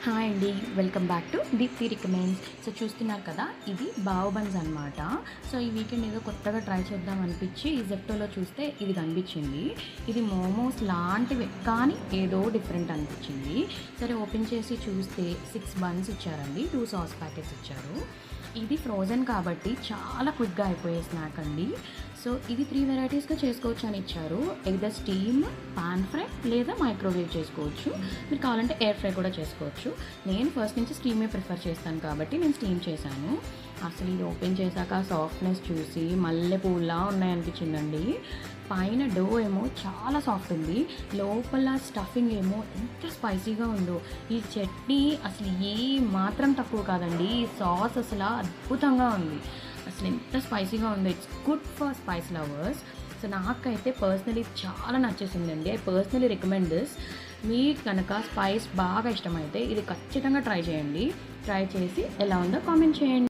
Hi అండి, welcome back to Deepti recommends. So చూస్తున్నారు కదా, ఇది బావ్ బన్స్ అనమాట. సో ఈ వీకెండ్ ఏదో కొత్తగా ట్రై చేద్దాం అనిపించి ఈ జెప్టోలో చూస్తే ఇది కనిపించింది. ఇది మోమోస్ లాంటివి కానీ ఏదో డిఫరెంట్ అనిపించింది. సరే ఓపెన్ చేసి చూస్తే 6 బన్స్ ఇచ్చారండి, 2 సాస్ ప్యాకెట్స్ ఇచ్చారు. ఇది ఫ్రోజన్ కాబట్టి చాలా క్విక్గా అయిపోయే స్నాక్ అండి. సో ఇది 3 వెరైటీస్గా చేసుకోవచ్చు అని ఇచ్చారు. ఎయిదర్ స్టీమ్, పాన్ ఫ్రై లేదా మైక్రోవేవ్ చేసుకోవచ్చు. మీరు కావాలంటే ఎయిర్ ఫ్రై కూడా చేసుకోవచ్చు. నేను ఫస్ట్ నుంచి స్టీమే ప్రిఫర్ చేస్తాను కాబట్టి నేను స్టీమ్ చేశాను. అసలు ఇది ఓపెన్ చేశాక సాఫ్ట్నెస్ చూసి మల్లెపూలా ఉన్నాయనిపించిందండి. పైన డో ఏమో చాలా సాఫ్ట్ ఉంది, లోపల స్టఫింగ్ ఏమో ఎంత స్పైసీగా ఉందో. ఈ చట్నీ అసలు ఏ మాత్రం తక్కువ కాదండి. ఈ సాస్ అసలు అద్భుతంగా ఉంది, అసలు ఎంత స్పైసీగా ఉందో. It's good for spice lovers. So నాకైతే పర్సనలీ చాలా నచ్చేసిందండి. I personally recommend this. మీకు కనుక స్పైస్ బాగా ఇష్టమైతే ఇది ఖచ్చితంగా ట్రై చేయండి. ట్రై చేసి ఎలా ఉందో కామెంట్ చేయండి.